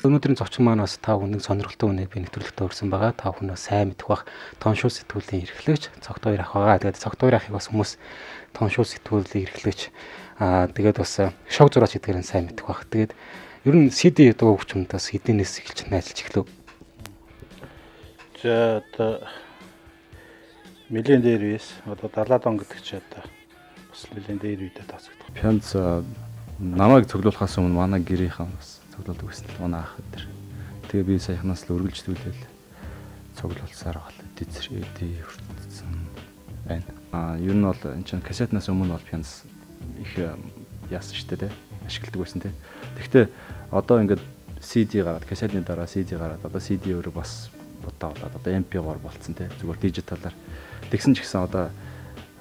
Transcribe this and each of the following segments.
Өнөөдрийн зочин маань бас та бүхэнд сонирхолтой үнэ би нэвтрүүлэгтээ өрсөн байгаа. Та бүхэн сайн мэдэх бах тоншуу сэтгүүлийн эрхлэгч Цогт хоёр ах байгаа. Тэгээд Цогт хоёр ахыг бас хүмүүс тоншуу сэтгүүлийн эрхлэгч тэгээд бас шог зураач гэдгээр нь сайн мэдэх бах. Тэгээд ер нь CD дуу хөгжмөнтөөс хэдийнээс эхэлж найзалж эхлэв. За одоо милийн дээр үес одоо 70-аад он гэдэг чи одоо бас милийн дээр үедээ тасагдах. Пянц намайг цуглуулахаас өмнө манай гэрийнхэн бас цуглуулдаг гэсэн манай ах өдр. Тэгээ би саяхнаас л үргэлжлүүлээл цуглуулсаар гал дизрээди хүртсэн байна. Ер нь бол энэ чинь кассетнаас өмнө бол пянц их яасан шүү дээ, ашигладаг байсан те. Гэхдээ одоо ингээд CD гараад кассетны дараа CD гараад одоо CD өөрөө бас бодоо болоод одоо MP3 болцсон те. Зүгээр дижиталаар. Тэгсэн ч гэсэн одоо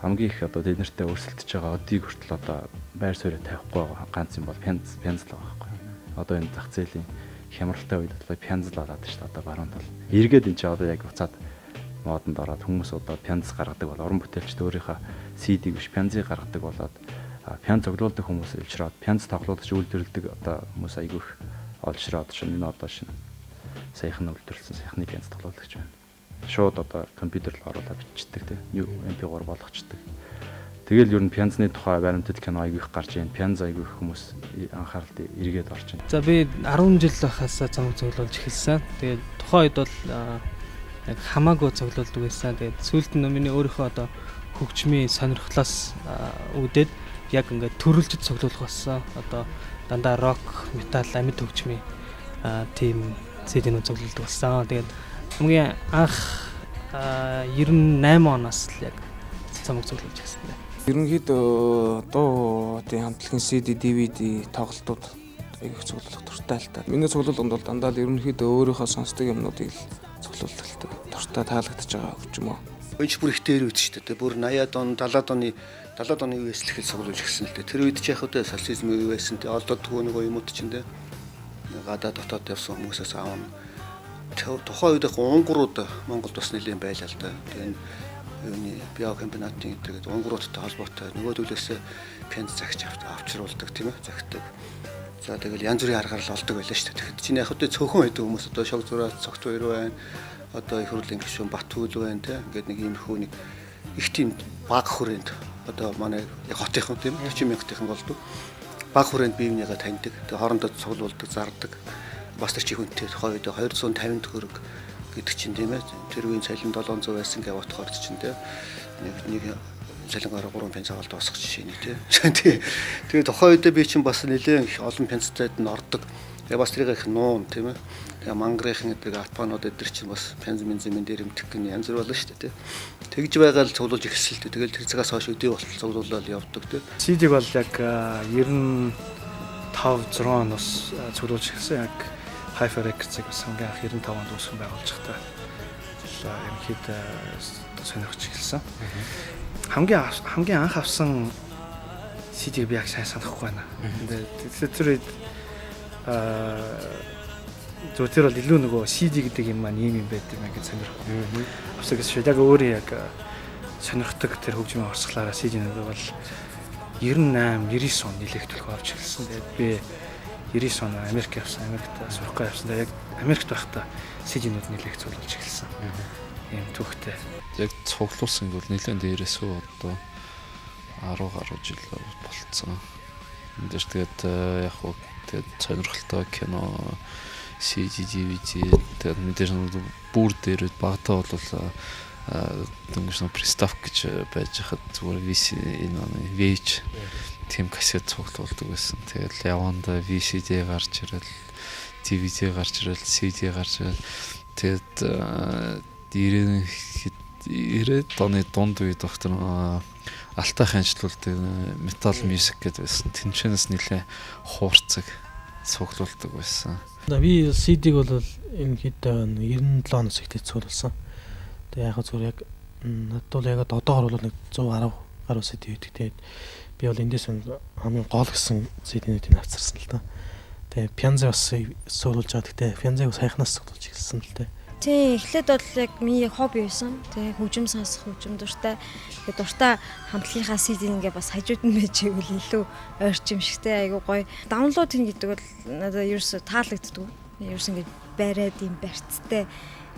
хамгийн их одоо тэднэртэй өрсөлдөж байгаа одыг хүртэл одоо байр суурь тавихгүй байгаа ганц юм бол пянз л байгаа байхгүй. Одоо энэ зах зээлийн хямралтай үед бол пянз л болоод шүү дээ. Одоо баруун тал. Эргээд энэ ч одоо яг уцаад модонд ороод хүмүүс одоо пянз гаргадаг бол уран бүтээлчд өөрийнхөө CD-г биш пянзыг гаргадаг болоод пянз цуглуулдаг хүмүүс илчраад пянз тоглоулж үйлдвэрлэдэг одоо хүмүүс айгүйх олшроод шинэ энэ одоо шинэ саяхан үйлдвэрлэсэн саяхны пянз тоглоулагч байна. Шууд одоо компьютер руу оруулаад бичдэг тийм MP3 болгочдөг. Тэгэл ер нь пянзны тухай баримтат кино айгүйх гарч ийн пянз айгүйх хүмүүс анхааралд эргээд орж байна. За би 10 жил байхаас цамаг цуглуулж эхэлсэн. Тэгээд тухайн үед бол яг хамаагүй цуглуулдаг байсан. Тэгээд сүүлд нь миний өөрийнхөө одоо хөгжмийн сонирхлоос үүдээд яг ингээд төрөлж цуглуулах болсон. Одоо дандаа рок, метал, амьд хөгжмийн тийм CD-нүүд цуглуулдаг болсон. Тэгээд хамгийн анх 98 оноос л яг цамаг цуглуулж эхэлсэн. Ерөнхийдөө дуу хамтлагийн CD, DVD тоглолтууд айгүйх цуглуулах дуртай л та. Миний цуглуулганд бол дандаа л ерөнхийдөө өөрийнхөө сонсдог юмнуудыг л цуглуулдаг л та. Дуртай таалагдж байгаа хөгжим үү. Өнч бүр их дээр үед шүү дээ. Бүр 80-аад он, 70-аад оны үеэс л их цуглуулж эхэлсэн л дээ. Тэр үед ч яг хөдөө социализмын үе байсан. Олдод тгөө нэг юмуд ч энэ гадаа дотоод явсан хүмүүсээс аавна. Тухайн үед унгурууд Монголд бас нэлийн байлаа л да. Тэгээ юуны биокомбинатын гэдэг унгуруудтай холбоотой нөгөө төлөөсөө пянз загч авчруулдаг тийм ээ загтдаг. За тэгэл янз бүрийн аргаар л олдог байлаа шүү дээ. Тэгэхэд чинь яг хөдөө цөөхөн байдаг хүмүүс одоо шог зураач Цогт хоёр байна. Одоо их хурлын гишүүн Батүйл байна тийм. Ингээд нэг иймэрхүү нэг их тийм баг хүрээнд одоо манай яг хотынхан тийм 40 мянгатынхан болдог. Баг хүрээнд бие бинийгээ таньдаг. Тэгээ хоорондоо цуглуулдаг, зардаг. Бас тэр чи хүнтэй тухайн үед 250 төгрөг гэдэг чинь тийм ээ. Тэр үеийн цалин 700 байсан гэвь утгаар чинь тийм. Нэг цалингаар 3 пенс авалт босгох жишээ нэг тийм. Тэгээ тухайн үед би чинь бас нэлээд их олон пенстэйд нь ордог. Тэгээ бас тэрийг их нуун тийм ээ. Тэгээ мангарын гэдэг альпанууд эдэр чинь бас пенз мензимэн дээр имтэх гэн янз бүр болно шүү дээ тийм. Тэгж байгаа л цуглуулж ихсэлтэй. Тэгэл тэр цагаас хойш өдөө болтол цуглуулаад явдаг тийм. CD-г бол яг 95 6 оноос цуглуулж эхэлсэн. Яг Hi-Fi Records-ыг хамгийн анх 95 онд үүсгэн байгуулж байхдаа ерөнхийдөө сонирхож эхэлсэн. Хамгийн анх авсан CD-г би яг сайн санахгүй байна. Тэр үед зөвхөн бол илүү нөгөө CD гэдэг юм маань ийм юм байт юм гэж сонирхов. Авсан гэсэн шиг яг өөрөө яг сонирхдаг тэр хөгжмийн орсглаараа CD-нүүд бол 98 99 он нэлээд төлөв авч эхэлсэн. Тэгээд би 99 он Америк явсан. Америкт сурах явсан. Яг Америкт байхдаа CD-нүүд нэлээд цуглуулж эхэлсэн. Ийм түүхтэй. Яг цуглуулсан гэвэл нэлээд дээрээс одоо 10 гаруй жил болцсон. Энд тэгээд яг хөө тэгээд сонирхолтой кино CD, DVD тэгээд мэдээж бүр дээр багтаа бол дөнгөж приставк гэж байж хад зүгээр VH тийм кассет цуглуулдаг байсан. Тэгээд яванда VCD гарч ирэл, DVD гарч ирэл, CD гарч ирэл. Тэгээд 90-ад оны дунд үед доктор Алтай хянчлуулдаг метал мьюзик гэдэг байсан. Тэнчэнэс нэлээ хуурцаг цуглуулдаг байсан. Би CD-г бол энэ хэд 97 оноос ихтэй цуглуулсан. Тэгээ яг зүгээр яг надад яг одоогор бол нэг 110 гаруй CD байдаг. Тэгээд би бол эндээс хамгийн гол гэсэн CD-ийг авчирсан л да. Тэгээ пянз бас цуглуулж байгаа. Гэхдээ пянзыг саяхнаас цуглуулж эхэлсэн л дээ. Тий, эхлээд бол яг миний хобби байсан. Тэгээ хөгжим сонсох, хөгжим дуртай. Тэгээ дуртай хамтлагийнхаа CD ингээ бас хажууд нь байж ивэл илүү ойрчимшигтэй айгу гоё. Даунлоад хийн гэдэг бол надад ерөөсө таалагддаг. ерөөс ингэж бариад юм барьцтай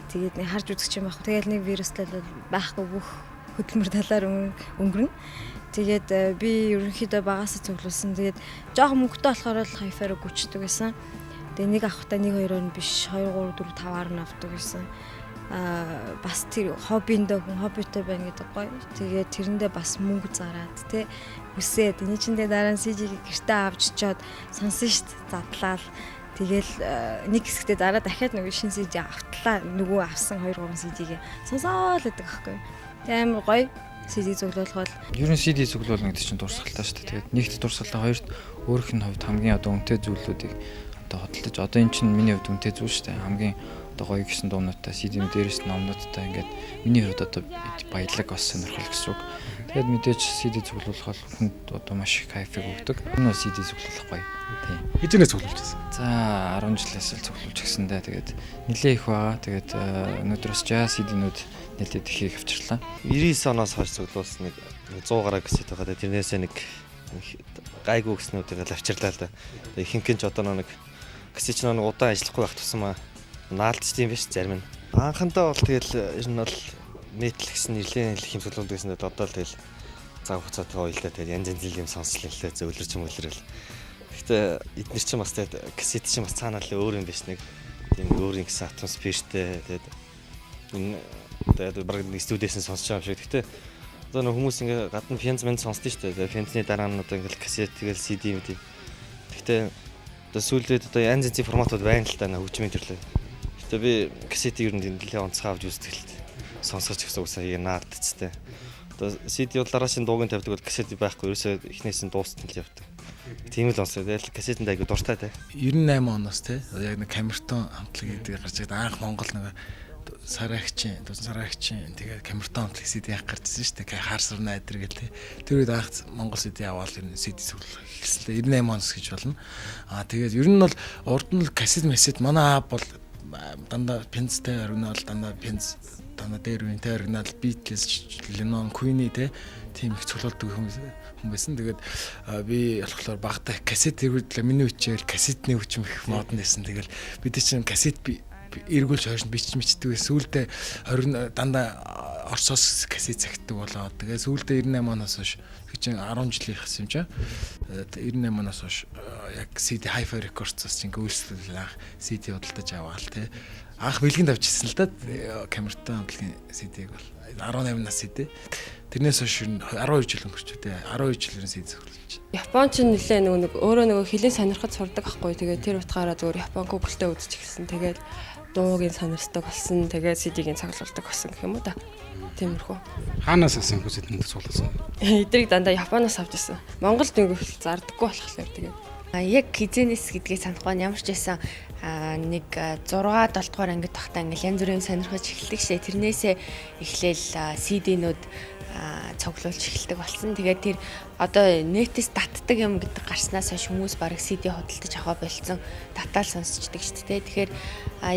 тэгээд нэг харж үзэх юм байхгүй. Тэгээд нэг вирустай бол байхгүй бүх хөдөлмөр талаар өнгөрнө. Тэгээд би ерөнхийдөө багасаа цуглуулсан. Тэгээд жоохон мөнгөтэй болохоор л хайфаар гүчдэг байсан. Тэгээд нэг авахтаа 1 2-оор нь биш 2 3 4 5-аар нь авдаг байсан. Бас тэр хоббиндээ хүн хоббитой байна гэдэг гоё. Тэгээд тэрэндээ бас мөнгө зараад тий үсээд энэ чиндээ дараа нь CG-ийг гэртээ авч чаад сонсон шүү дээ. Задлал. Тэгэл нэг хэсэгтээ дараа дахиад нөгөө шинэ CG автлаа. Нөгөө авсан 2 3 CG-ийг сонсоол гэдэг аахгүй. Тэгээд амар гоё. CD цуглуулах бол ер нь CD цуглуулна гэдэг чинь дурсгалтай шүү дээ. Тэгээд нэгт дурсгалтай, хоёрт өөрөх нь хувьд хамгийн одоо үнэтэй зүйлүүдийг одоо хөдөлж одоо эн чинь миний хувьд үнэтэй зүйл шүү дээ. Хамгийн одоо гоё гэсэн дуунуудтай CD-ийн дээрээс номнуудтай ингээд миний хувьд одоо баялаг бас сонирхол гэсэн үг. Тэгээд мэдээж CD цуглуулах бол хүнд одоо маш их кайфыг өгдөг. Энэ бол CD цуглуулах гоё. Тийм. Хэзээ цуглуулчихсан? За 10 жилээс л цуглуулж гисэндээ тэгээд нэлээ их байгаа. Тэгээд өнөөдрөөс jazz CD-нүүд нэлээд ихийг авчирлаа. 99 оноос хойш цуглуулсан нэг 100 гаруй кассет байгаа. Тэрнээсээ нэг гайгүй гэснүүдийг л авчирлаа л да. Ихэнх нь ч одоо нэг кассет ч нэг удаан ажиллахгүй байх тусам наалдчих юм биш зарим нь. Анхандаа бол тэгэл ер нь бол метал гэсэн нэрлийн их юм цуглуулдаг гэсэн одоо л тэгэл зав хуцаатай ойлдоо тэгэл янз янзын юм сонслоо л зөөлрч юм үлрэл. Гэхдээ эдгээр чинь бас тэгээд кассет чинь бас цаанаа л өөр юм биш нэг тийм өөр ингэсэн атмосфертэй тэгээд тэгээд баг нэг студиэс нь сонсож байгаа юм шиг. Гэхдээ одоо нэг хүмүүс ингээ гадна фэнз мэнд сонсдоо шүү дээ. Фэнзний дараа нь одоо ингээл кассет тэгэл CD юм тийм. Гэхдээ одоо сүүлдээ одоо янз янзын форматууд байна л та хөгжмийн төрлөө. Гэхдээ би кассетийг ер нь нэлээд онцгой авч үздэг л дээ. Сонсгоч гэсэн үгсээ наадцтэй. Одоо CD бол дараашийн дуугийн тавьдаг бол кассет байхгүй ерөөсөө эхнээс нь дуустал л явдаг. Тийм л онцгой. Тэгэл кассетэнд айгу дуртай те. 98 оноос те яг нэг камертон хамтлаг гэдэг гарч ирээд анх Монгол нэг сараагчин тэгээд камертон хамтлаг CD яг гарч ирсэн шүү дээ. Хаарсар найдэр гэл те. Тэр үед анх Монгол CD аваад ер нь CD цуглах гэсэн. 98 оноос гэж болно. Тэгээд ер нь бол урд нь кассет мессет манай аав бол дандаа пенцтэй оригинал дандаа дээр үнэтэй оригинал Beatles, Lennon, Queen те тийм их цуглуулдаг хүн байсан. Тэгээд би болохоор багтаа кассет эргүүлдэг. Миний үчээр кассетний хүчм их модон байсан. Тэгэл бид чинь кассет эргүүлж хойш бичдэг байсан. Сүүлдээ дандаа Оросоос кассет цагтдаг болоо. Тэгээд сүүлдээ 98 оноос хойш чинь 10 жилийн юм чинь 98 оноос хойш яг CD Hi-Fi Records-аас чинь үйлчлэл анх CD худалдаж аваал те. Анх бэлгэнд авчихсан л да камертон хамтлагийн CD-г бол 18 нас CD. Тэрнээс хойш 12 жил өнгөрч үү те. 12 жилээр CD зөвлөж. Японч нэлээ нэг өөрөө хэлээ сонирхож сурдаг ахгүй. Тэгээд тэр утгаараа зөвөр Япон Google-тэй үзэж гисэн. Тэгээд дуугийн сонирхдаг болсон. Тэгээд CD-гийн цуглуулдаг болсон гэх юм уу та. Тиймэрхүү. Хаанаас авсан CD-нд цуглуулсан? Эдрийг дандаа Японоос авч ирсэн. Монголд ингэ зардаггүй болохоор тэгээд. Яг хизэнэс гэдгийг санахгүй ямар ч байсан нэг 6 7 дугаар ангид тахтаа ингээл янз бүрийн сонирхож эхэлдэг шээ. Тэрнээсээ эхлээл CD-нүүд цуглуулж эхэлдэг болсон. Тэгээд тэр одоо нэтээс татдаг юм гэдэг гарснаас хойш хүмүүс бараг CD худалдаж аваа болцсон. Татаал сонсчдаг шүү дээ. Тэгэхээр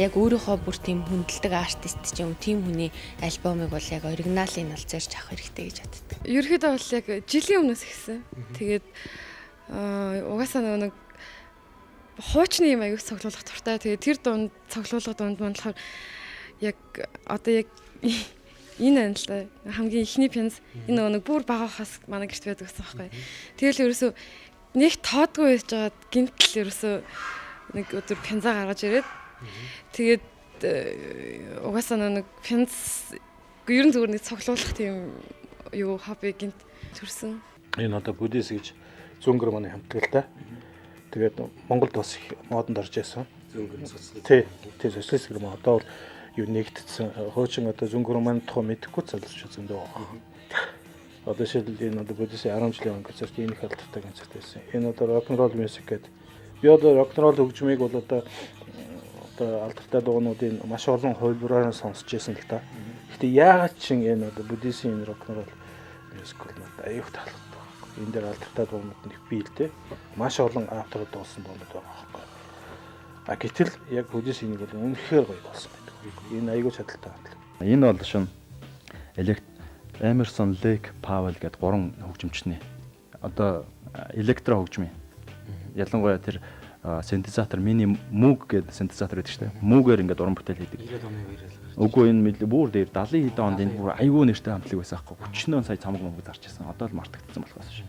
яг өөрийнхөө бүр тийм хүндэлдэг артист ч юм тийм хүний альбомыг бол яг оригиналыг нь олж зорж авах хэрэгтэй гэж боддог. Ерөнхийдөө бол яг жилийн өмнөөс эхэлсэн. Тэгээд угаасаа нэг хуучны юм аяг цуглуулах туртай. Тэгээд тэр дунд цуглуулга дунд болохоор яг одоо яг энэ л хамгийн ихний пенс энэ нэг бүр багахаас манай гэрт байдаг гэсэн байхгүй. Тэгэл ерөөсөө нэг тоодгүй байж байгаад гинтл ерөөсөө нэг өдөр пенза гаргаж ирээд тэгээд угаасаа нэг пенс ер нь зүгээр нэг цуглуулах тийм юу хобби гинт төрсөн. Энэ одоо буддист гэж зөнгөр манай хамтлагтай. Тэгээд Монголд бас их модонд орж ирсэн. Зөнгөр социалист. Тий, социалист гэр мөн одоо бол юу нэгтдсэн. Хуучин одоо зөнгөр маань тухай мэдэхгүй залуучууд зөндөө байгаа. Одоо шилэл энэ одоо буддистийн 10 жилийн концерт энэ их алдартай концерт байсан. Энэ одоо рок н ролл мьюзик гэдэг. Би одоо рок н ролл хөгжмийг бол одоо алдартай дугуйнуудын маш олон хувилбараар сонсч байсан л та. Гэтэ яагаад ч энэ одоо буддистийн рок н ролл мьюзик бол аюух таалагддаг. Энэ дээр алдартай дугуйнууд нэг бий л те. Маш олон авторууд дуусан дугуйнууд байгаа байхгүй. Гэтэл яг буддистийн бол үнэхээр гоё болсон байдаг. Энэ аюул чадaltaй байна. Энэ бол шин Emerson, Lake Powell гэдэг 3 хөгжимчний одоо электро хөгжмийн ялангуяа тэр синтезатор мини Moog гэдэг синтезатор байдаг шүү дээ. Moog-ээр ингээд уран бүтээл хийдэг. 90-аад оны үеэр. Үгүй энэ мэдээ бүр дээр 70 хэдэн онд энэ бүр аюу нэртэй хамтлаг байсан аахгүй. 30 сая цамаг мөнгө зарчсан. Одоо л мартагдсан болохоос шүү.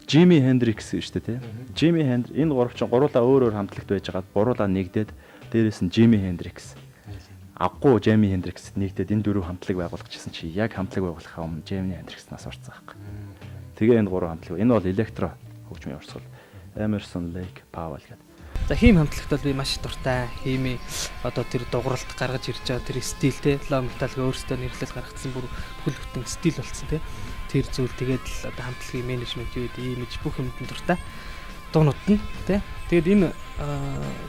Jimi Hendrix шүү дээ тий. Jimi Hendrix энэ гурав чинь гуруулаа өөр хамтлагт байж байгаа. Гуруулаа нэгдээд дээрээс нь Jimi Hendrix. Аггуу Jimi Hendrix нэгдээд энэ дөрөв хамтлаг байгуулчихсан чи яг хамтлаг байгуулахаа өмнө Jimi Hendrix-наас орсон аахгүй. Тэгээ энэ гурав хамтлаг. Энэ бол электро хөгжмийн урсгал. Emerson, Lake, Powell гэдэг. За хийм хамтлагт бол би маш дуртай. Хиймээ одоо тэр дугууралт гаргаж ирж байгаа тэр стилтэй лав металлгээ өөрсдөө нэрлэл гаргацсан бүр бүхэл бүтэн стил болсон тий. Тэр зүйл тэгээд л одоо хамтлагийн менежмент юу гэдэг имиж бүх юмд дуртай. Дуунууд нь тий. Тэгээд энэ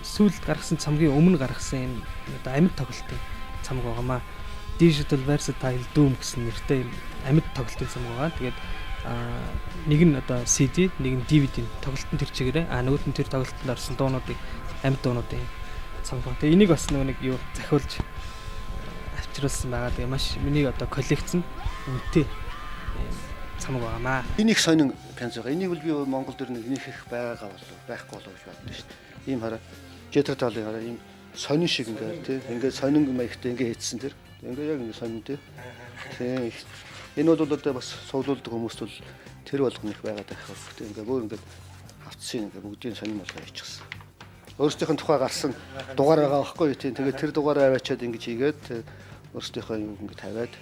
сүүлд гаргасан цамгийн өмнө гаргасан энэ одоо амьд тоглолтын цамг байгаамаа. Digital Versatile Doom гэсэн нэртэй амьд тоглолтын цамг байгаа. Тэгээд нэг нь одоо CD, нэг нь DVD-ийн тоглолтын тэр чигээрээ нөгөөт нь тэр тоглолтод орсон дуунуудыг амьд дуунуудын цамг. Тэгээ энийг бас нэг юу захиулж авчруулсан байгаа. Тэгээ маш миний одоо коллекцэн үнэтэй цамг байгаамаа. Энийг сонин пянз байгаа. Энийг бол би Монгол дээр нэг их байгаа болов байхгүй болов гэж боддоо шүү дээ. Ийм хараа Jeter-Tall-ын хараа ийм сонин шиг ингээд тий. Ингээд сонин маягтай ингээд хийцсэн тэр. Ингээд яг ингээд сонин тий. Тийм. Энэ бол одоо бас суулуулдаг хүмүүст бол тэр болгоно их байгаад байх хэрэгтэй. Ингээ өөр ингээ хавцсан ингээ бүгдийн сонирм болгоо хийчихсэн. Өөрсдийнх нь тухай гарсан дугаар байгаа байхгүй юу тийм. Тэгээд тэр дугаараа аваачаад ингэж хийгээд өөрсдийнхөө юм ингээ тавиад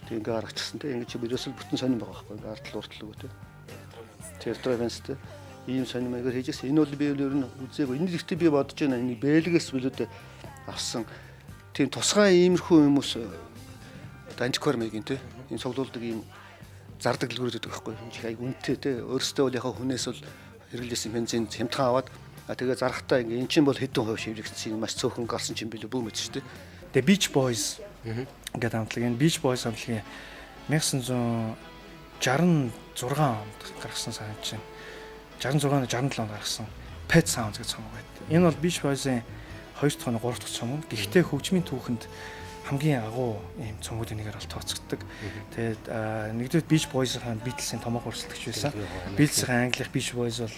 тэг ингээ гаргачихсан тийм. Ингээ чи ерөөсөл бүтэн сонирм байгаа байхгүй. Ингээ ардл уртл өгөө тийм. Тэр драйвенстэй ийм сонирм аягаар хийжсэн. Энэ бол би ер нь үзээгүй. Энэ ихтэй би бодож байна. Энэ бэлгээс билүүд авсан тийм тусгай иймэрхүү хүмүүс антиквар маягийн тийм. Энэ цуглуулдаг ийм зардаг дэлгүүрүүд гэдэг байхгүй юм чи аяг үнэтэй те өөрөөсөө бол яхаа хүнээс бол хэрэглэсэн бензин хямдхан аваад тэгээ зарахтаа ингээ эн чинь бол хэдэн хувь шиврэгдсэн маш цөөхөн гарсан юм билүү бүү мэд шүү дээ. Тэгээ Beach Boys гэдэг хамтлаг энэ Beach Boys хамтлагийн 1966 онд гаргасан санаж чинь 66-67 онд гаргасан Pet Sounds гэж цомог байдаг. Энэ бол Beach Boys-ийн 2 дахь 3 дахь цомог. Гэхдээ хөгжмийн түүхэнд хамгийн агуу ийм цомгуудын нэгээр бол тооцогддог. Тэгээд нэгдүгээр Beach Boys-ийн Beatles-ийн томоохон өрсөлдөгч байсан. Beatles-ийн англих Beach Boys бол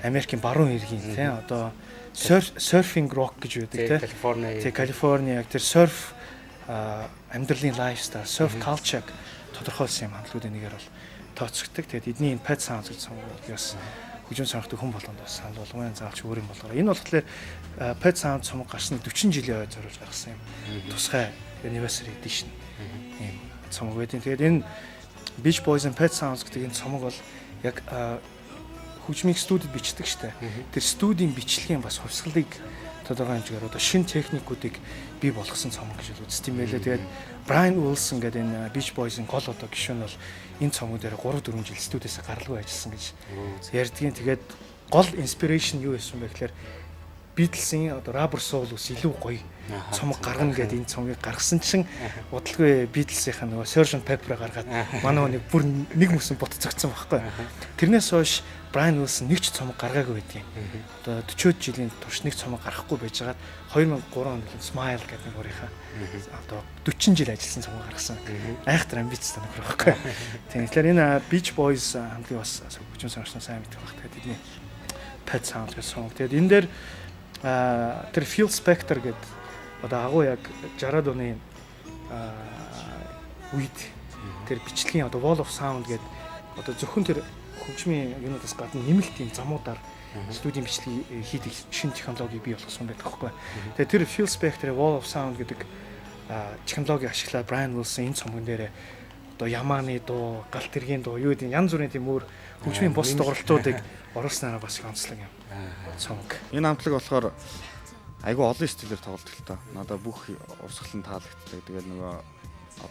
Америкийн баруун иргэн тийм одоо surfing rock гэж байдаг тийм. Калифорни яг тэр surf амьдралын lifestyle, surf culture тодорхойлсон юм хамтлагуудын нэгээр бол тооцогддог. Тэгээд эдний энэ Pet Sounds гэж цомгоос хөгжим сонирхдаг хүн болгонд бас санал болгоомын заавч өөр юм болгоо. Энэ болохоор Pet Sounds цомог гарсны 40 жилийн ойд зориулж гаргасан юм. Тусгай Anniversary Edition ийм цомог байдیں۔ Тэгээд энэ Beach Boys-ын Pet Sounds гэдэг энэ цомог бол яг хөгжмийг студид бичдэг штэ. Тэр студийн бичлэгийн бас хувьсгалыг тодорхой хэмжээгээр одоо шинэ техникүүдийг бий болгосон цомог гэж үздэг юм байлээ. Тэгээд Brian Wilson гэдэг энэ Beach Boys-ын гол одоо гишүүн бол энэ цомог дээр 3-4 жил студиэсээ гаралгүй ажилласан гэж ярьдгийн. Тэгээд гол inspiration юу байсан бэ гэхээр Beatles-ийн одоо Rubber Soul ус илүү гоё цомог гаргана гэдэг энэ цомгийг гаргасан чинь удалгүй Beatles-ийн нөгөө Sgt. Pepper гаргаад манай нэг бүр нэг мөсөн ботцогдсон байхгүй. Тэрнээс хойш Brian Wilson нэг ч цомог гаргаагүй байдгийн. Одоо 40 жилийн турш нэг цомог гаргахгүй байжгаад 2003 онд Smile гэдэг нэг өөрийнхөө одоо 40 жил ажилласан цомог гаргасан. Айхтар амбицтай нөхөр байхгүй. Тэгэхээр энэ Beach Boys хамтлагийн бас хөгжим сонирхсан сайн мэдэх байх. Тэгээд эдний Pet Sounds гэсэн цомог. Тэгээд энэ дээр тэр Phil Spector гэдэг одоо агуу яг 60-аад оны үед тэр бичлэгийн одоо Wall of Sound гэдэг одоо зөвхөн тэр хөгжмийн юунаас гадна нэмэлтийн замуудаар студийн бичлэг хийдэг шинэ технологи бий болгосон байдаг байхгүй. Тэгээ тэр Phil Spector-ийн Wall of Sound гэдэг технологи ашиглаад Brian Wilson энэ цомгон дээр одоо Яманы дуу, Галт тэргийн дуу юу гэдэг янз бүрийн тийм өөр хөгжмийн бус дууралтуудыг оруулснараа бас онцлог юм. Цомог. Энэ хамтлаг болохоор айгүй олон стилээр тоглодог л та. Надад бүх урсгалын таалагддаг. Тэгээд нөгөө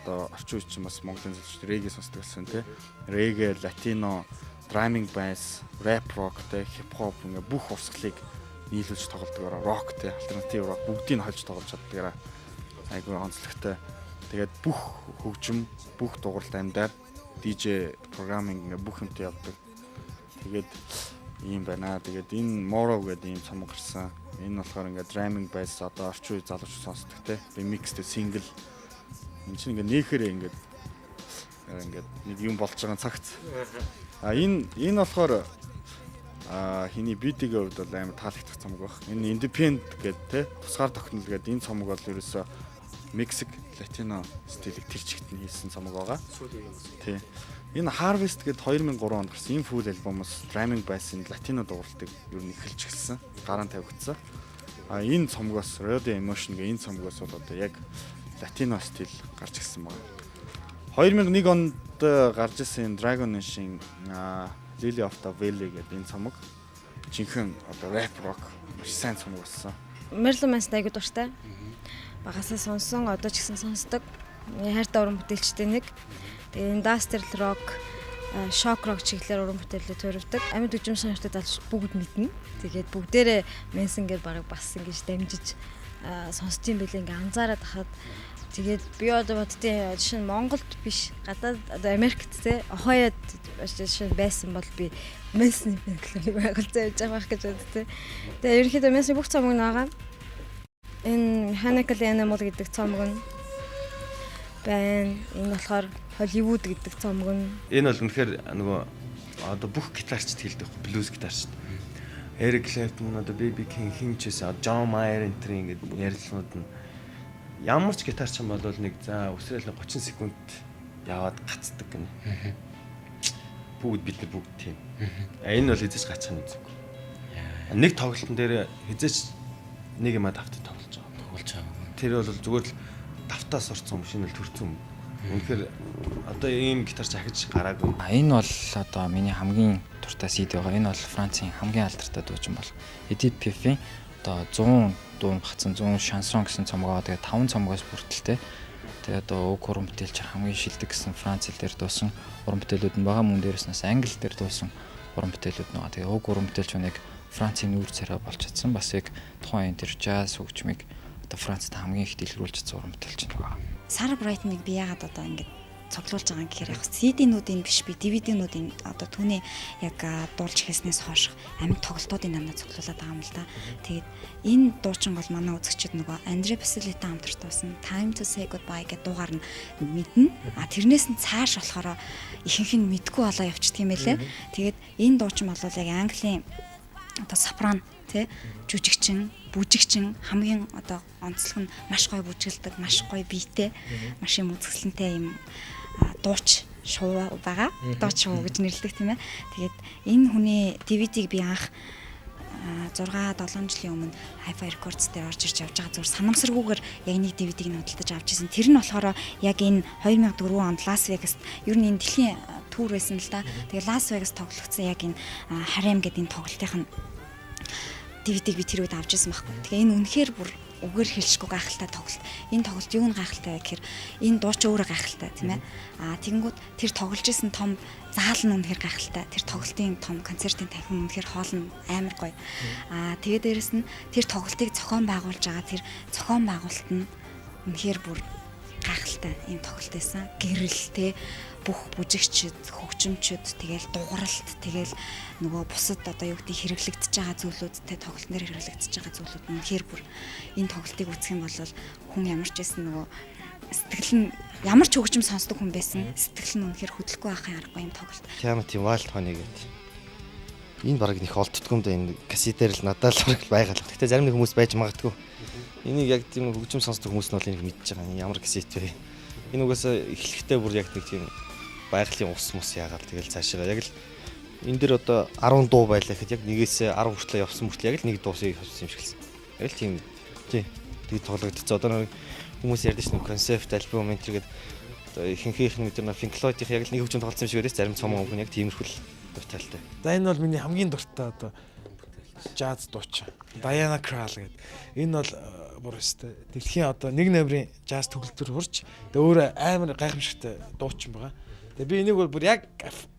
одоо орчин үед чинь бас Монголын зөвлөлт регги сонсдог гэсэн тий. Регги, латино, drumming bass, rap rock тий, hip hop ингээ бүх урсгалыг нийлүүлж тоглодог. Rock тий, альтернатив rock бүгдийг нь холж тоглож чаддаг. Айгүй онцлогтой. Тэгээд бүх хөгжим, бүх дугуйлт амьдаар DJ programming ингээ бүх юмтай явдаг. Тэгээд ийм байна. Тэгээд энэ Moro гэдэг ийм цомог гарсан. Энэ болохоор ингээ drumming bass одоо орчин үе залууч сонсдог те. Remixed single. Энэ чинь ингээ нээхэрээ ингээ нэг юм болж байгаа цагт. Энэ болохоор Хиний битигийн хувьд бол амар таалагдах цомог баг. Энэ Independent гэдэг те тусгаар тогтнол гэдэг энэ цомог бол ерөөсөө Мексик, Латино стилийг тэр чигт нь хийсэн цомог байгаа. Тий. Энэ Harvest гэдэг 2003 онд гарсан энэ full альбомоос Drumming Bass-ын Латино дууралтыг ер нь эхэлж эхэлсэн. Гараан тавигдсан. Энэ цомгоос Radio Emotion гэх энэ цомгоос бол одоо яг Латино стил гарч ирсэн байна. 2001 онд гарч ирсэн Dragon Nation Lily of the Valley гэдэг энэ цомог жинхэнэ одоо rap rock маш сайн цомог болсон. Marilyn Manson аягүй дуртай. Багасаа сонсон, одоо ч гэсэн сонсдог. Хайртай уран бүтээлчтэй нэг. Тэгээ industrial rock, shock rock чиглэлээр уран бүтээлээ төрөвдөг. Амьд үжим сонирхдаг залж бүгд мэднэ. Тэгээд бүгдээрээ Manson гэж бараг бас ингэж дамжиж сонсдсон байлээ ингээ анзаараад хахад тэгээд би одоо боддیں۔ Жишээ нь Монголд биш, гадаад одоо Америкт те Ohio'д жишээ байсан бол би Manson фэнклубыг байгуулсан явж байгаа байх гэж боддیں۔ Тэгээ ерөнхийдөө Manson бүх цомог нь байгаа. Энэ Mechanical Animal гэдэг цомог нь байна. Энэ болохоор Hollywood гэдэг цомог нь. Энэ бол үнэхээр нөгөө одоо бүх гитарчд хэлдэг блюз гитарчд. Eric Clapton одоо BB King хинчээс John Mayer энтер ингээд ярилцлагууд нь ямар ч гитарч юм бол нэг за өсрөөл 30 секунд яваад гацдаг гэнэ. Бүгд бид нар бүгд тийм. Энэ бол эзэж гачих юм зүг. Нэг тоглолтын дээр хизээч нэг юм давтаж тоглож байгаа. Тэр бол зүгээр л давтаас орсон юм шинэ л төрсөн юм. Үнэхээр одоо ийм гитарч ахиж гараагүй. Энэ бол одоо миний хамгийн дуртай CD байгаа. Энэ бол Францын хамгийн алдартай дуучин бол Edith Piaf-ийн одоо 100 дуу багцсан 100 шансон гэсэн цомгоо тэгээ 5 цомгоос бүртэлтэй. Тэгээ одоо уг уран бүтээлч хамгийн шилдэг гэсэн Франц хэл дээр дуусан уран бүтээлүүд нь байгаа. Мөн дээрээс нас англи дээр дуусан уран бүтээлүүд байгаа. Тэгээ уг уран бүтээлч нэг Францын нүүр царай болж чадсан. Бас яг тухайн энэ төр jazz хөгжмийг одоо Францад хамгийн их дэлгэрүүлж чадсан уран бүтээлч байгаа. Sarah Brightman-ыг би яагаад одоо ингэж цуглуулж байгаа юм гэхээр яг CD-нүүдийн биш би DVD-нүүдийн одоо түүний яг дуулж хийснээс хойш амьд тоглолтуудын намнаа цуглуулад байгаа юм л да. Тэгээд энэ дуучин бол манай үзэгчид нөгөө Andre Basilita хамтарч дуусан Time to Say Goodbye гэдэг дуугаар нь мэднэ. Тэрнээс нь цааш болохоор ихэнх нь мэдгүй болоо явчихдаг юм байлээ. Тэгээд энэ дуучин бол яг Английн одоо сопрано тий жүжигчин бүжигчин хамгийн одоо онцлог нь маш гоё бүжгэлдэг, маш гоё биетэй, маш юм үзэсгэлэнтэй юм дууч шуу байгаа. Дууч шуу гэж нэрлэдэг тийм ээ. Тэгээд энэ хүний DVD-г би анх 6-7 жилийн өмнө Hi-Fi Records дээр орж ирж явж байгаа зүгээр санамсаргүйгээр яг нэг DVD-г нотолдож авч ирсэн. Тэр нь болохоор яг энэ 2004 онд Las Vegas ер нь энэ дэлхийн тур байсан л да. Тэгээд Las Vegas тоглогдсон яг энэ Harem гэдэг энэ тоглолтын DVD-г би тэр үед авч ирсэн байхгүй. Тэгээ энэ үнэхээр бүр үгээр хэлшгүй гайхалтай тоглолт. Энэ тоглолт юу н гайхалтай вэ гэхээр энэ дууч өөрөө гайхалтай тийм ээ. Тэгэнгүүт тэр тоглож исэн том заал нь үнэхээр гайхалтай. Тэр тоглолтын том концертын танхим үнэхээр хоол нь амар гоё. Тэгээ дээрэс нь тэр тоглолтыг зохион байгуулж байгаа тэр зохион байгуулалт нь үнэхээр бүр гайхалтай юм тоглолт байсан. Гэрэлтэй бүх бүжигчид, хөгжимчид тэгэл дууралт тэгэл нөгөө бусад одоо юу гэдэг хэрэглэгдэж байгаа зүйлүүдтэй тоглолт нэр хэрэглэгдэж байгаа зүйлүүд нь хэр бүр энэ тоглолтыг үзэх юм бол хүн ямар ч байсан нөгөө сэтгэл нь ямар ч хөгжим сонсдог хүн байсан сэтгэл нь үнэхээр хөдлөхгүй байхын аргагүй юм тоглолт. Tiamat Wild Honey гэдэг. Энэ бараг их олддгүй юм да энэ кассетээр л надад л бараг байгаль. Гэтэ зарим нэг хүмүүс байж магадгүй. Энийг яг тийм хөгжим сонсдог хүмүүс нь бол энийг мэдж байгаа. Ямар кассет вэ? Энэ угаасаа эхлэхдээ бүр яг нэг тийм байгалийн ус мус яагаад тэгэл цаашаа яг л энэ дэр одоо 10 дуу байлаа гэхэд яг нэгээс 10 хүртэл явсан мөртлөө яг л нэг дуусыг авсан юм шиг хэлсэн. Яг л тийм тий тоглогдсон. Одоо хүмүүс ярьдэн ш нь концепт альбом энэ төргээд одоо ихэнх нь бид нар Pink Floyd-ийн яг л нэг хөгжим тоглосон юм шиг байдаг. Зарим цомог хүн яг тиймэрхүү л дуртайтай. За энэ бол миний хамгийн дуртай одоо jazz дуучин. Diana Krall гэдэг. Энэ бол бүр өстэй дэлхийн одоо нэг номерын jazz төгөлдөр хурж тэгээ өөрөө амар гайхамшигтай дуучин байгаа. Тэгээ би энийг бүр яг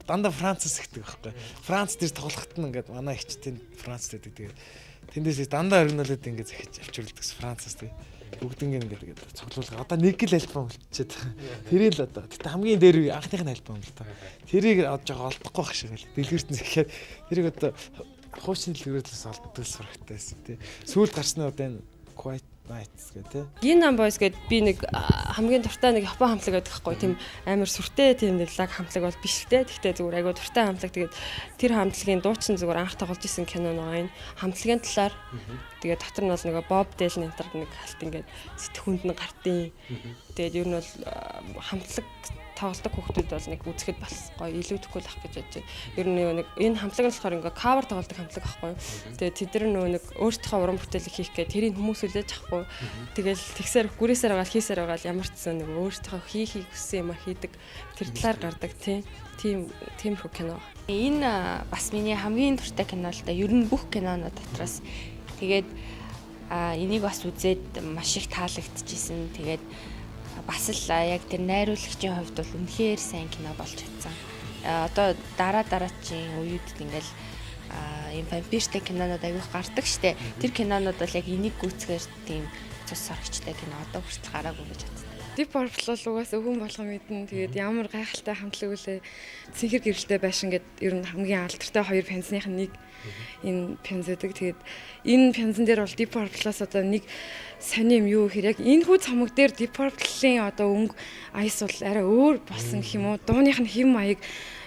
дандаа Францаас ихдэг байхгүй. Франц дээр тоглоход нь ингээд манай ихчтэн Франц дээр тэгээд тэндээс дандаа оригиналууд ингээд захиж авчирладаг Францаас тэгээд бүгднийг ингээд цуглуулга. Одоо нэг л альбом болчиход. Тэрийг л одоо тэгтээ хамгийн дээр анхных нь альбом л та. Тэрийг авч байгаа олдохгүй байх шиг л дэлгэртэн захиад тэрийг одоо хуучин дэлгэрээс олддог сурагтай байсан тий. Сүүлд гарсны одоо энэ Quiet Nights гэдэг. Ginam Boys гээд би нэг хамгийн дуртай нэг Япон хамтлаг байдаг хгүй тийм амар сүртэй тийм нэг лаг хамтлаг бол биш те. Гэхдээ зүгээр айгуу дуртай хамтлаг. Тэгээд тэр хамтлагийн дуучин зүгээр анх тоглож исэн кино байгаа энэ хамтлагийн талаар. Тэгээд дотор нь бол нөгөө Bob Dylan энтер нэг халт ингээд сэтгүүнд нь гартын. Тэгээд ер нь бол хамтлаг тоглодог хүүхдүүд бол нэг үзэхэд бас гоё илүүдэхгүй л ах гэж бодож байна. Ер нь нэг энэ хамтлаг нь болохоор ингээ кавер тоглодог хамтлаг ахгүй. Тэгээд тэд нар нэг өөрсдийнхөө уран бүтээлийг хийх гэж тэрийг хүмүүс үлээж авахгүй. Тэгэл тэгсээр гүрээсээр байгаа хийсээр байгаа ямар ч зэн нэг өөрсдийнхөө хийхийг хүссэн юм а хийдэг. Тэр талаар гардаг тиймэрхүү кино. Энэ бас миний хамгийн дуртай кино л да. Ер нь бүх кинонууд дотроос тэгээд энийг бас үзээд маш их таалагдчихсэн. Тэгээд бас л яг тэр найруулагчийн хувьд бол үнэхээр сайн кино болж чадсан. Одоо дараачийн үеүдд ингээл юм вампиртэй кинонууд аягүй гардаг штэ. Тэр кинонууд бол яг энийг гүйцэхээр тийм цус сорогчтой кино одоо хүртэл гараагүй гэж бодсон. Deep Purple бол угаасаа өвгөн болгоо мэднэ. Тэгээд ямар гайхалтай хамтлаг үлээ. Цэнхэр гэрэлтэй байшин гэд ер нь хамгийн алдартай хоёр пянзных нь нэг энэ пянз гэдэг. Тэгээд энэ пянзан дээр бол Deep Purple-аас одоо нэг сони юм юу гэхээр яг энэ хүү цамаг дээр Deep Purple-ийн одоо өнгө айс бол арай өөр болсон гэх юм уу. Дууных нь хэм маяг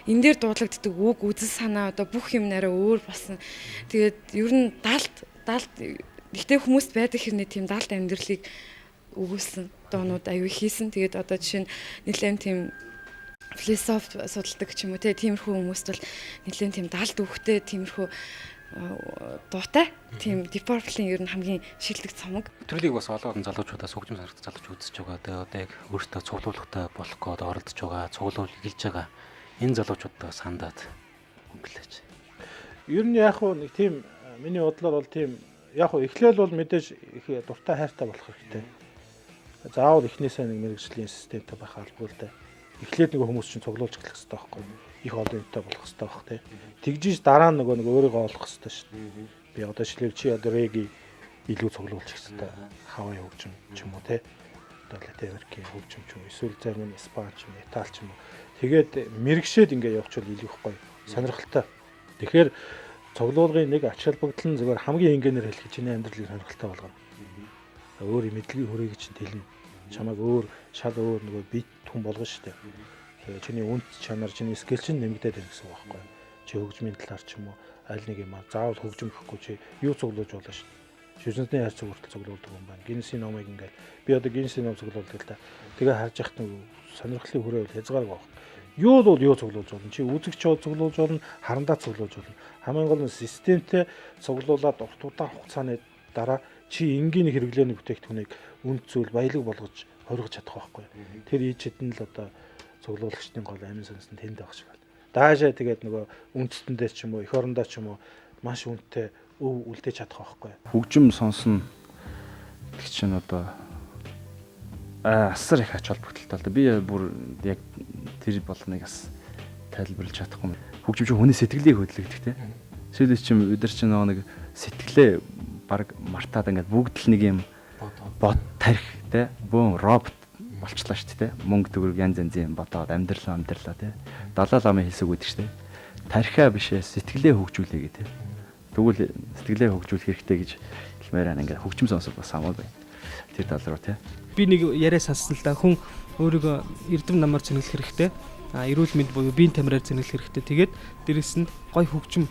энэ дээр дуудлагддаг үг үзэл санаа одоо бүх юм арай өөр болсон. Тэгээд ер нь далд ихтэй хүмүүст байдаг хэрнээ тийм далд амьдралыг өгүүлсэн доонууд аюу хийсэн. Тэгээд одоо жишээ нь нэлээд тийм философи судалдаг ч юм уу тиймэрхүү хүмүүст бол нэлээд тийм далд өгөхтэй тиймэрхүү дуутай тийм Deep Purple-ийн ер нь хамгийн шилдэг цомог. Төрлийг бас олон залуучуудаас хөгжим сонирхдаг залуучууд үзэж байгаа. Тэгээд одоо яг өөртөө цуглуулгатай болох гээд оролдож байгаа, цуглуул эхэлж байгаа энэ залуучуудаа сандаад өнгөлөөч. Ер нь яг нэг тийм миний бодлоор бол тийм яг эхлээл бол мэдээж их дуртай хайртай болох хэрэгтэй. Заавал эхнээсээ нэг мэрэгжлийн системтэй байх албагүй л дээ. Эхлээд нэг хүмүүс чинь цуглуулж эхлэх хэрэгтэй байхгүй юу? Их олон юмтай болох хэрэгтэй байх тий. Тэгжиж дараа нь нөгөө өөрийгөө олох хэрэгтэй шүү дээ. Би одоо жишээлбэл чи одоо реги илүү цуглуулж хэрэгтэй. Хаваа хөгжим ч юм уу тий. Одоо Латин Америкийн хөгжим ч юм уу, эсвэл зарим нь Испани ч юм уу, Итали ч юм уу. Тэгээд мэрэгшээд ингээ явуучвал илүү их гоё сонирхолтой. Тэгэхээр цуглуулгын нэг ач холбогдол нь зөвхөн хамгийн энгийнээр хэлэх чинь амьдралыг сонирхолтой болгоно. Өөр мэдлэгийн хүрээгээ чинь тэлнэ. Чамайг өөр шал өөр нөгөө бит хүн болгоно шүү дээ. Тэгээ чиний үнд чанар, чиний скил чинь нэмэгдээд байна гэсэн үг байхгүй юу? Чи хөгжмийн талаар ч юм уу аль нэг юм заавал хөгжим гэхгүй чи юу цуглуулж болно шүү дээ. Шүсэнтний хайр цуглуулт цуглуулдаг юм байна. Гинсийн номыг ингээл би одоо гинсийн ном цуглуулдаг л да. Тэгээ харж яхад нэг сонирхлын хүрээ бол хязгааргүй байна. Юу бол юу цуглуулж болно. Чи үзэгч цуглуулж болно, харандаа цуглуулж болно. Хамгийн гол нь системтэй цуглуулад урт удаан хугацааны дараа чи энгийн хэрэглээний бүтээгдэхүүнийг үнд зүйл баялаг болгож хоригож чадах байхгүй. Тэр ийчэд нь л одоо цуглуулагчдын гол амин сонсон тэнд байх шиг байна. Даашаа тэгээд нөгөө үндэстэндээ ч юм уу, эх орондоо ч юм уу маш үнэтэй өв үлдээж чадах байхгүй. Хөгжим сонсно гэх чинь одоо асар их ач холбогдолтой л да. Би бүр яг тэр болныг бас тайлбарлаж чадахгүй. Хөгжим чинь хүний сэтгэлийг хөдөлгдөг те. Сүүлд чинь бид нар чинь нэг сэтгэлээ баг мартаад ингээд бүгд л нэг юм бот тарих те. Бөөн робот болчлаа шүү дээ. Мөнгө төгрөг янз янзын бодоод амьдралаа те. Далай ламын хэлсэг үүдэх шүү дээ. Тарихаа бишээ сэтгэлээ хөгжүүлээ гэ те. Тэгвэл сэтгэлээ хөгжүүлэх хэрэгтэй гэж хэлмээр байна. Ингээд хөгжим сонсох бас хамаагүй байна. Тэр тал руу те. Би нэг яриа сонссон л да. Хүн өөрийгөө эрдэм намаар зэнгэлэх хэрэгтэй. Эрүүл мэнд буюу биеийн тамираар зэнгэлэх хэрэгтэй. Тэгээд дээрэс нь гой хөгжим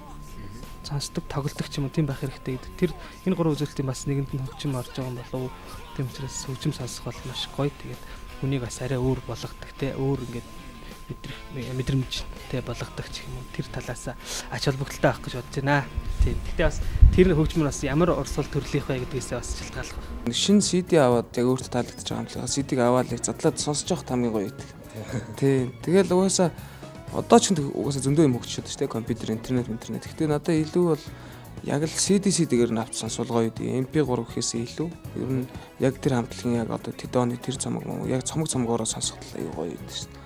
сонсдог, тоглолдог ч юм уу тийм байх хэрэгтэй гэдэг. Тэр энэ гурван үзүүлэлтийн бас нэгэнд нь хөгжим орж байгаа юм болов уу? Тийм учраас хөгжим сонсох бол маш гоё. Тэгээд хүнийг бас арай өөр болгодог те. Өөр ингээд мэдрэмжтэй болгодог ч юм уу. Тэр талаас ач холбогдолтой авах гэж бодож байна. Тийм. Гэтэ бас тэр хөгжим нь бас ямар орсол төрлийнх вэ гэдгээсээ бас шалтгааллах байна. Шинэ CD аваад яг өөртөө таалагдчих байгаа юм л. CD-г аваад яг задлаад сонсож явах хамгийн гоё байдаг. Тийм. Тэгэл угаасаа одоо ч угаасаа зөндөө юм хөгжиж шүү дээ компьютер, интернет. Гэхдээ надад илүү бол яг л CD-гээр нь авч сонсвол гоё үү. MP3 гэхээс илүү ер нь яг тэр хамтлагийн яг одоо Tidoni тэр цомог яг цомогоороо сонсоход аюу гоё байдаг шүү дээ.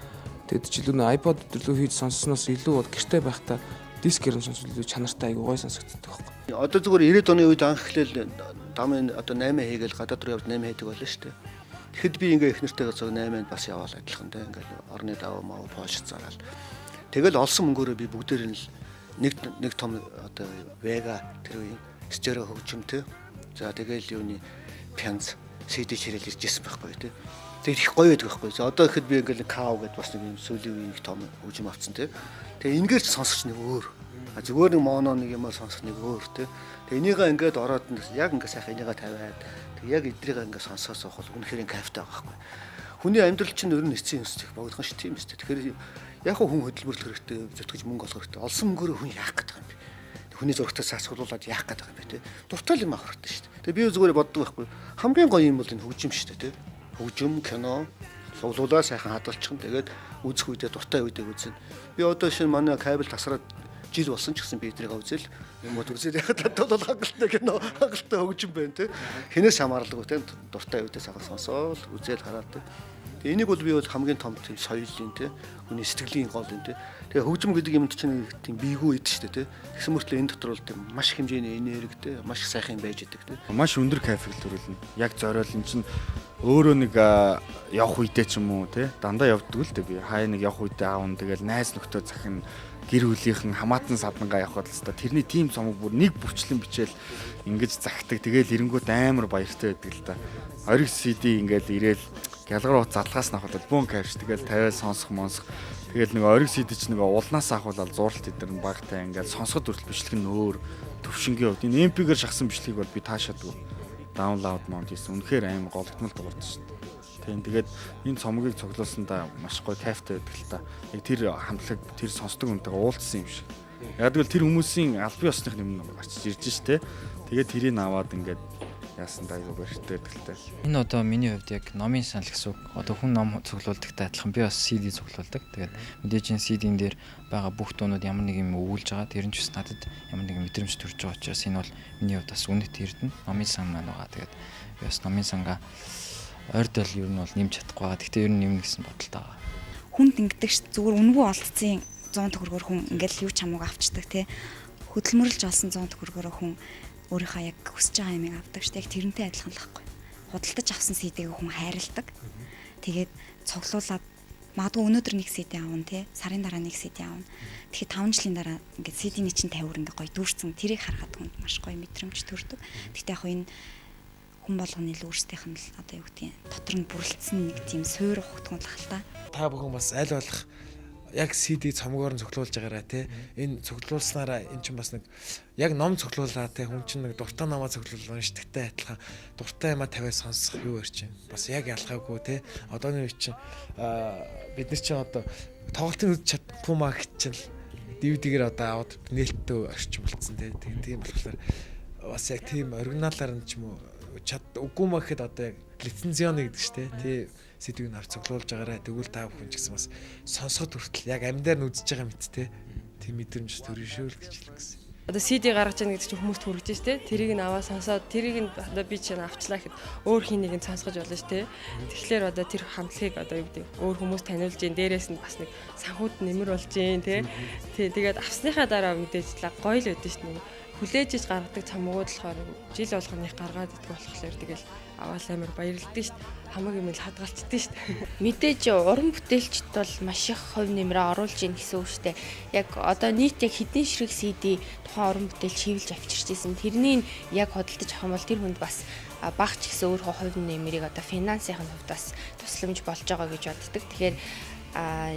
Тэгэд ч илүү iPod төрлөө хийж сонссноос илүү бол гэртээ байхдаа дискээр нь сонсвол илүү чанартай аюу гоё сонсогддог байхгүй. Одоо зүгээр 90-ад оны үед анх эхлээл дамын одоо 8 хийгээл гадаад руу явж 8 хийдэг болно шүү дээ. Тэгэхэд би ингээ их нэртэйгээ зөв 8-нд бас яваал адилхан те ингээл орны даваа маа Польш заагаал. Тэгэл олсон мөнгөөрөө би бүгдээр нь л нэг том одоо Vega тэр үеийн стерео хөгжимтэй. За тэгэл юуны пянз CD чирэл ирж ирсэн байхгүй тий. Тэгээд их гоё байдаг байхгүй. Одоо ихэд би ингээл кау гэдээ бас нэг юм сүүлийн үеийн их том хөгжим авцсан тий. Тэгээд энгээр ч сонсогч нэг өөр. Зүгээр нэг моно нэг юм сонсох нэг өөр тий. Тэгээд энийгээ ингээд ороод яг ингээд сайхан энийгээ тавиад тэг яг эдрийг ингээд сонсоос авах үнэхээр кайфтай байгаа байхгүй. Хүний амьдрал чинь ер нь эцсийн юмс богдхон ш тийм үстэй. Тэгэхээр яг хүн хөдөлмөрлөх хэрэгтэй, зүтгэж мөнгө олох хэрэгтэй. Олсон мөнгөөр хүн яах гэдэг юм бэ? Хүний зургатаа саасгуулаад яах гэдэг юм бэ те? Дуртай юм авах хэрэгтэй шүү дээ. Тэгээ би зүгээр боддог байхгүй. Хамгийн гоё юм бол энэ хөгжим шүү дээ те. Хөгжим, кино, суулуулаа сайхан хадгалчихна. Тэгээд үзэх үедээ дуртай үедээ үзнэ. Би одоо шинэ манай кабель тасраад жил болсон ч гэсэн би эдрийг үзэл юм уу үзэл яхад бол хангалттай кино хангалттай хөгжим байна те. Хинээс хамаарлаггүй те. Дуртай үедээ сайхан сонсоол үзэл хараад те. Тэгээ энийг бол би бол хамгийн том тийм соёлын те. Хүний сэтгэлийн гол юм те. Тэгээ хөгжим гэдэг юмд чинь тийм биегүү идэв шүү дээ те. Тэгсэн мөртлөө энэ дотор бол тийм маш их хэмжээний энерги те, маш их сайхан байж идэг те. Маш өндөр кайф илрүүлнэ. Яг зориул эн чинь өөрөө нэг явах үедээ ч юм уу те. Дандаа явддаг л дээ би. Хаяа нэг явах үедээ аавн тэгэл найз нөхдөд захин гэр бүлийнхэн хамаатан садангаа явхад л та тэрний тим цомог бүр нэг бүрчлэн бичээл ингэж загтаг. Тэгэл эренгүүд амар баяртай байдаг л та. Ориг CD ингээл ирээл гялгар ут залгаас навхад бүүн кайфш тэгэл тавиал сонсох монсох. Тэгэл нэг ориг CD ч нэг улнаас авахвал зурлт идэр нь багтай ингээл сонсоход хүртэл бичлэг нь өөр төвшингийн хувьд энэ MP-гээр шахсан бичлэгийг бол би таашаадаг. Download mount хийсэн. Үнэхээр амар гологдмол дуурдсан шүү дээ. Тийм тэгээд энэ цомгийг цуглуулсандаа маш гоё кайфтай байдаг л та. Яг тэр хамтлаг тэр сонсдог үнтэйгээ уулзсан юм шиг. Яг л тэр хүмүүсийн аль бие осных юм гарчиж ирж штэ. Тэгээд тэрийг аваад ингээд яасан даа юу бэрхтэй байдаг л та. Энэ одоо миний хувьд яг номын санал гэсэн үг. Одоо хүн ном цуглуулдагтай адилхан би бас CD цуглуулдаг. Тэгээд мэдээж энэ CD-н дээр байгаа бүх дуунууд ямар нэг юм өвүүлж байгаа. Тэр нь ч бас надад ямар нэг мэдрэмж төрж байгаа учраас энэ бол миний хувьд бас үнэт эрдэнэ номын сан маань байгаа. Тэгээд би бас номын сангаа ойрдол ер нь бол нэмж чадахгүй байгаа. Гэхдээ ер нь нэмнэ гэсэн бодолтой байгаа. Хүнд ингэдэг ш зүгээр үнгүй олдсон 100 төгрөгөөр хүн ингээл юу ч хамаагүй авчдаг те. Хөдөлмөрлж олсон 100 төгрөгөөр хүн өөрийнхөө яг хүсэж байгаа юмыг авдаг ш. Яг тэрнтэй адилхан л байхгүй. Худалдаж авсан CD-г хүн хайрладаг. Тэгээд цуглуулад магадгүй өнөөдөр нэг CD аавна те. Сарын дараа нэг CD аавна. Тэгэхээр 5 жилийн дараа ингээд CD-ний чинь 50 өөр ингээд гоё дүүрсэн. Тэрийг харахад хүнд маш гоё мэдрэмж төрдөг. Гэхдээ яг энэ хүн болгоны л өөрсдийнх нь л одоо юу гэдгийг дотор нь бүрлдсэн нэг тийм суур хутгуул хальтаа. Та бүхэн бас аль болох яг CD цомгоор нь цуглуулж байгаараа те. Энэ цуглуулснараа эн чинь бас нэг яг ном цуглуулаа те. Хүн чинь нэг дуртай номоо цуглуул уншдагтай адилхан дуртай юмаа тавиад сонсох юу өрч юм. Бас яг ялгаагүй те. Одооний үе чинь бид нар чинь одоо тоглолтын үз чадахгүй маа гэж чинь DVD-гээр одоо аваад нээлттэй орчим болцсон те. Тийм болохоор бас яг тийм оригиналаар нь ч юм уу чад үгүй маа гэхэд одоо яг лицензионы гэдэг чинь тий CD-г авч цуглуулж байгаараа тэгвэл та бүхэн ч гэсэн бас сонсоход хүртэл яг амьдаар нь үзэж байгаа мэт тий мэдрэмж төрөн шүү л гэж хэлэх гэсэн. Одоо CD гаргаж яах гэдэг чинь хүмүүст хүргэж штэ. Тэрийг нь аваа сонсоод тэрийг нь одоо би чинь авчлаа гэхэд өөр хэнийг нь сонсгож болно штэ. Тэгэхээр одоо тэр хамтлагийг одоо юу гэдэг өөр хүмүүс таниулж гин дээрээс нь бас нэг санхуд нэмэр болж гин тий. Тэгээд авсныхаа дараа мэдээж л гоё л өгдөн штэ. Хүлээж иж гаргадаг цомгууд болохоор жил болгоных гаргаад идэх болохоор тэгэл аваад амар баярлалтай шүү дээ. Хамаагүй юм л хадгалцдаг шүү дээ. Мэдээж уран бүтээлчд бол маш их хувь нэмрээ оруулж ийн гэсэн үг шүү дээ. Яг одоо нийт яг хэдэн ширхэг CD тухайн уран бүтээлч хийвэлж авчирч ирсэн. Тэрнийг яг худалдаж авах юм бол тэр хүнд бас багч гэсэн өөрийнхөө хувь нэмрийг одоо финансийн хувьд бас тусламж болж байгаа гэж боддог. Тэгэхээр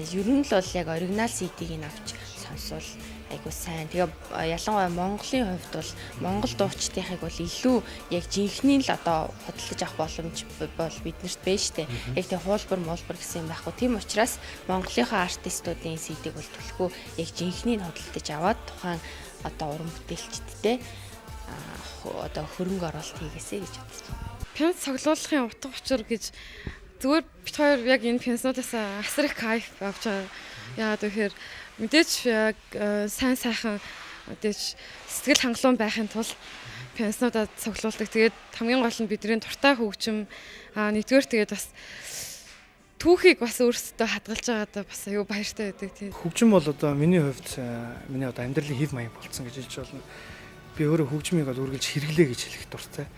ер нь л бол яг оригинал CD-г нь авч сонсвол айгуу сайн. Тэгээ ялангуяа Монголын хувьд бол Монгол дуучдынхыг бол илүү яг жинхэнийн л одоо худалдаж авах боломж бол биднэрт байна штэ. Яг тэг хуулбар гэсэн юм байхгүй. Тийм учраас Монголынхаа артистуудын CD-г бол төлхөө яг жинхэнийн худалдаж аваад тухайн одоо уран бүтээлчдтэй одоо хөрөнгө оруулалт хийгээсэй гэж бодож байна. Пянс цуглуулахын утга учир гэж зүгээр бит хоёр яг энэ пянснуудаас асар их кайф авч байгаа. Яагаад гэхээр мэдээж яг сайн сайхан мэдээж сэтгэл хангалуун байхын тулд пянснуудаа цуглуулдаг. Тэгээд хамгийн гол нь бидний дуртай хөгжим нэгдүгээр тэгээд бас түүхийг бас өөрсдөө хадгалж байгаадаа бас аюу баяртай байдаг тийм. Хөгжим бол одоо миний хувьд миний одоо амьдралын хэв маяг болсон гэж хэлж болно. Би өөрөө хөгжмийг бол үргэлж хэрэглэе гэж хэлэх дуртай.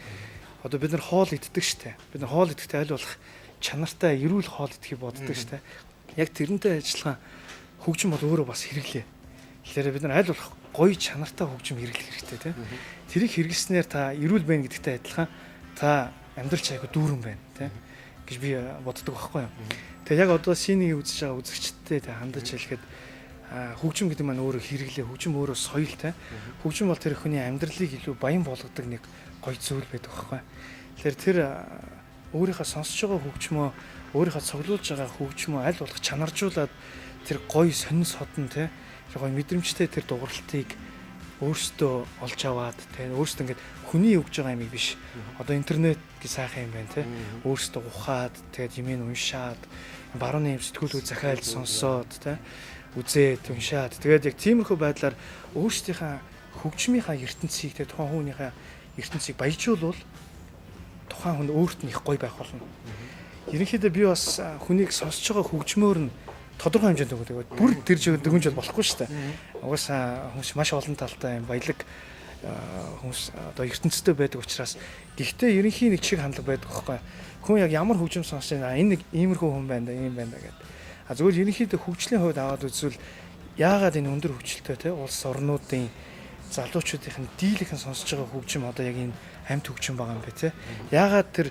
Одоо бид нар хоол иддэг штэ. Бид нар хоол идэхдээ аль болох чанартай эрүүл хоол идэхийг боддог штэ. Яг тэрнтэй адилхан хөгжим бол өөрөө бас хэрэглэе. Тэгэхээр бид нар аль болох гоё чанартай хөгжим хэрэглэх хэрэгтэй тийм. Тэрийг хэрэглэснээр та эрүүл байна гэдэгтэй адилхан та амьдралч айгу дүүрэн байна тий гэж би боддог байхгүй юу. Тэгээ яг одоо синийг үзэж байгаа үзэгчдтэй тий хандаж хэлэхэд хөгжим гэдэг маань өөрөө хэрэглээ, хөгжим өөрөө соёл тий. Хөгжим бол тэр хүний амьдралыг илүү баян болгодог нэг гоё зүйл байдаг байхгүй. Тэгэхээр тэр өөрийнхөө сонсож байгаа хөгжмөө, өөрийнхөө цуглуулж байгаа хөгжмөө аль болох чанаржуулаад тэр гоё сонин содон тий гоё мэдрэмжтэй тэр дууралтыг өөрсдөө олж аваад тий өөрсдөө ингээд хүний өгж байгаа юмыг биш. Одоо интернет гэх сайхан юм байна тий. Өөрсдөө ухаад тэгээд юмыг уншаад барууны юм сэтгүүлүүд захиалж сонсоод тий үзээд уншаад тэгээд яг тиймэрхүү байдлаар өөрсдийнхээ хөгжмийнхаа ертөнцийг тий тухайн хүнийхээ ертөнцийг баяжуулвал тухайн хүн өөрт нь их гоё байх болно. Ерөнхийдөө би бас хүнийг сонсож байгаа хөгжмөөр нь тодорхой хэмжээнд өгдөг. Бүр тэр жиг дэгүнж бол болохгүй шүү дээ. Угаасаа хүмүүс маш олон талтай юм баялаг хүмүүс одоо ертөнцтэй байдаг учраас гэхдээ ерөнхий нэг чиг хандлага байдаг байхгүй. Хүн яг ямар хөгжим сонсож байна энэ нэг иймэрхүү хүн байна да ийм байна гэдэг. Зөвхөн ерөнхийдөө хөгжлийн хувьд аваад үзвэл яагаад энэ өндөр хөгжилтэй те улс орнуудын залуучуудын дийлхэн сонсож байгаа хөгжим одоо яг энэ амьд хөгжим байгаа юм бэ те. Яагаад тэр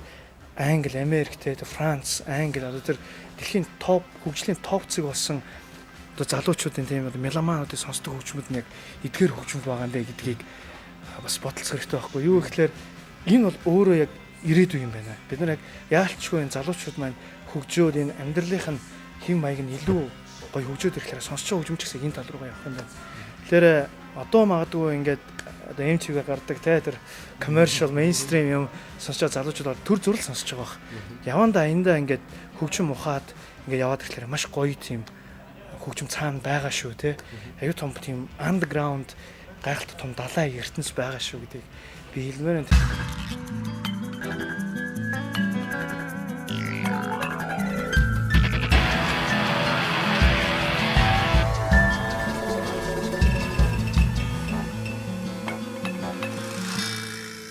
Англи, Америк те Франц, Англи одоо тэр дэлхийн топ хөгжлийн топ зэг болсон одоо залуучуудын тийм одоо меломануудын сонсдог хөгжмөд нь яг эдгээр хөгжмөд байгаа юм бэ гэдгийг бас бодолцох хэрэгтэй байхгүй юу гэхээр энэ бол өөрөө яг ирээдүй юм байна. Бид нар яг яалтчгүй энэ залуучууд маань хөгжөөд энэ амьдралынх нь хэм маяг нь илүү гоё хөгжөөд ирэхээр сонсож байгаа хөгжимч гэсэн энэ тал руугаа явах юм байна. Тэгэхээр одоо магадгүй ингээд одоо MTV гардаг те тэр commercial mainstream юм сонсож залуучууд төр зүрл сонсож байгаа бах. Явандаа эндээ ингээд хөгжим ухаад ингээд яваад ирэхээр маш гоё тийм хөгжим цаана байгаа шүү те. Аюу том тийм underground гайхалтай том далайн ертөнц байгаа шүү гэдгийг би хэлмээр байна.